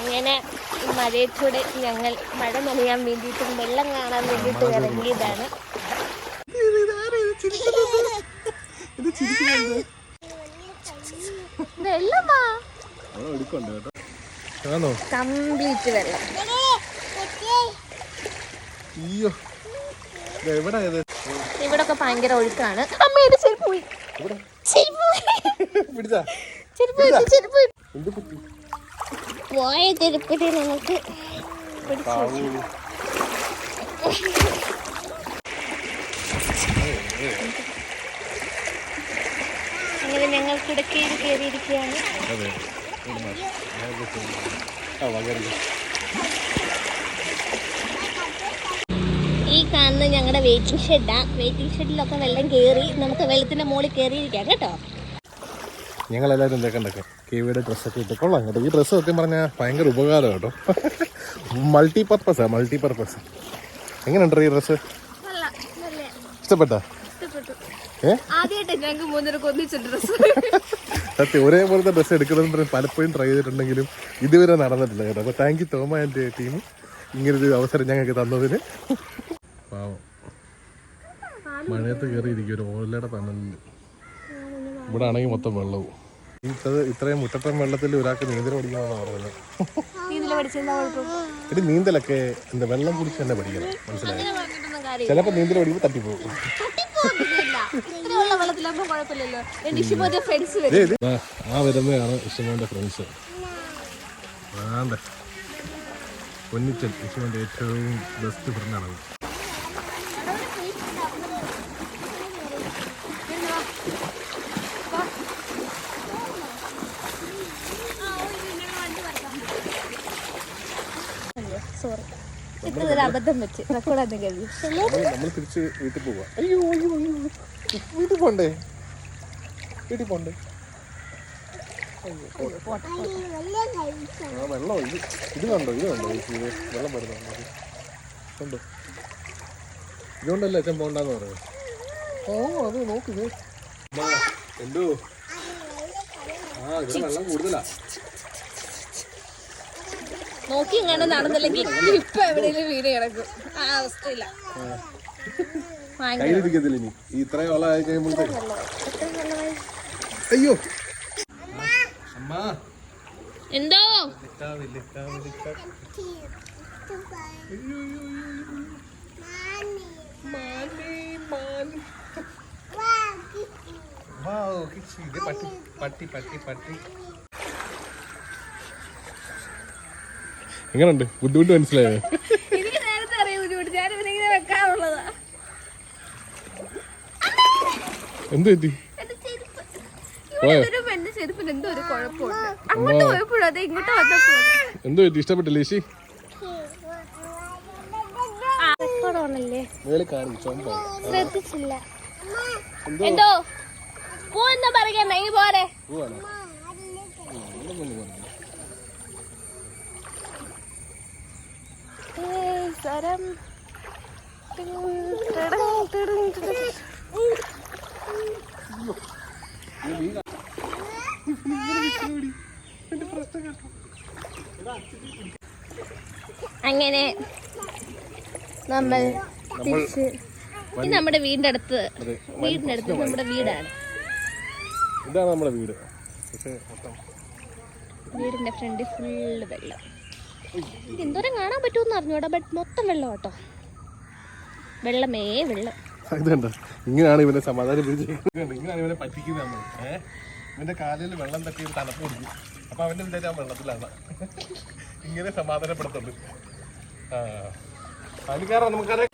അങ്ങനെ മഴയത്തൂടെ ഞങ്ങൾ മഴ നനയാൻ വേണ്ടിയിട്ടും വെള്ളം കാണാൻ വേണ്ടിയിട്ട് ഇറങ്ങിയതാണ്. വെള്ളമാ കംപ്ലീറ്റ് വെള്ളം. ഇവിടൊക്കെ ഭയങ്കര ഒഴുക്കാണ്. അമ്മയുടെ ചെരുപ്പ് പോയി. പോയ ചെരുപ്പിട്ട് നമുക്ക് അങ്ങനെ ഞങ്ങൾ കിടക്കയിൽ കയറിയിരിക്കുകയാണ്. ഈ കാണുന്ന ഞങ്ങളുടെ വെയിറ്റിംഗ് ഷെഡാ. വെയിറ്റിംഗ് ഷെഡിലൊക്കെ വെള്ളം കയറി. നമുക്ക് വെള്ളത്തിന്റെ മുകളിൽ കയറിയിരിക്കാം കേട്ടോ. ഞങ്ങളെല്ലാവരും എന്തൊക്കെ കേവിയുടെ ഡ്രസ്സൊക്കെ ഇട്ട് കൊള്ളാം കേട്ടോ. ഈ ഡ്രസ്സ് സത്യം പറഞ്ഞാൽ ഭയങ്കര ഉപകാരം കേട്ടോ. മൾട്ടിപർപ്പസ്. എങ്ങനെയുണ്ട് ഈ ഡ്രസ്സ്? ഇഷ്ടപ്പെട്ടാ? സത്യം ഒരേപോലത്തെ ഡ്രസ്സ് എടുക്കുന്നത് പലപ്പോഴും ട്രൈ ചെയ്തിട്ടുണ്ടെങ്കിലും ഇതുവരെ നടന്നിട്ടില്ല കേട്ടോ. അപ്പോൾ thank you Thoma and team ഇങ്ങനൊരു അവസരം ഞങ്ങൾക്ക് തന്നതിന്. പാവം മഴയത്ത് കയറിയിരിക്കും ഒരു ഓലയുടെ തണലിൽ. ഇവിടെ ആണെങ്കിൽ മൊത്തം വെള്ളവും. ഇത്രയും മുറ്റത്തെ വെള്ളത്തിൽ ഒരാൾക്ക് നീന്തൽ പഠിക്കണമെന്നാണ് പറയുന്നത്. എടി നീന്തലൊക്കെ എന്താ വെള്ളം കുടിച്ച് തന്നെ പഠിക്കണം, മനസ്സിലായി? ചിലപ്പോൾ നീന്തൽ പഠിക്കുമ്പോൾ തട്ടിപ്പോകും. ആ വരുന്നതാണ് ഇഷമോന്റെ ഫ്രണ്ട്സ്. ആണ്ടെ പൊന്നിച്ചൻ ഇഷമോന്റെ ഏറ്റവും ബെസ്റ്റ് ഫ്രണ്ടാണ്. നമ്മൾ തിരിച്ച് വീട്ടിൽ പോവാ. അയ്യോ വീട്ടിൽ പോണ്ടേ? വെള്ളം ഇത് കണ്ടോ? വെള്ളം വരുന്നുണ്ടോ? ഇതുകൊണ്ടല്ലേ അച്ഛൻ പോണ്ടെന്ന് പറയുന്നത്. ഓ അത് നോക്കിത് എന്തോ. ഇവിടെ വെള്ളം കൂടുതലാ. നോക്കി ഇങ്ങനെ നടന്നില്ലെങ്കിൽ ഇപ്പൊ എവിടെയെങ്കിലും വീട് കിടക്കും. ആ അവസ്ഥയില്ല. കയ്യിലിരിക്കത്തില്ല ഇനി ഇത്രയും വെള്ളം ആയി കഴിയുമ്പോഴത്തേക്ക്. അയ്യോ എന്തോ പട്ടി എങ്ങനുണ്ട്? ബുദ്ധിമുട്ട് മനസ്സിലായോ? എനിക്ക് നേരത്തെ അറിയാം ബുദ്ധിമുട്ട്. ഞാൻ ഇവനിങ്ങനെ വെക്കാറുള്ളതാ. എന്ത് പറ്റി? എന്റെ ചെരുപ്പിന് എന്തോ ഒരു കുഴപ്പമുണ്ട്. അങ്ങോട്ട് പോയപ്പോഴും അതെ, ഇങ്ങോട്ട് വന്നപ്പോഴും. എന്തോ പറ്റി? ഇഷ്ടപ്പെട്ടില്ലേ ചേച്ചി? ശ്രദ്ധിച്ചില്ല. എന്തോ പോന്നാ പറയാ പോരെ. സ്വരം അങ്ങനെ നമ്മൾ തിരിച്ച് ഇത് നമ്മുടെ വീടിന്റെ അടുത്ത് നമ്മുടെ വീടാണ്. ഇതാണ് നമ്മുടെ വീട്. വീടിന്റെ ഫ്രണ്ട് ഫുള്ള് വെള്ളം. എന്തോരം കാണാൻ പറ്റുമെന്ന് അറിഞ്ഞൂടാ, ബട്ട് മൊത്തം വെള്ളം കേട്ടോ. വെള്ളമേ വെള്ളം. ഇങ്ങനെയാണ് ഇവനെ സമാധാനിപ്പിക്കുന്നത്. ഇങ്ങനെയാണ് ഇവനെ പറ്റിക്കുന്നത് നമ്മൾ. ഇവന്റെ കാലിൽ വെള്ളം തട്ടി തണുപ്പ് കൊടുക്കും. അപ്പൊ അവന്റെ വിചാരിച്ച വെള്ളത്തിലാണ്. ഇങ്ങനെ സമാധാനപ്പെടുത്തുള്ളൂ. അതിന് കാരണം നമുക്കറിയാം.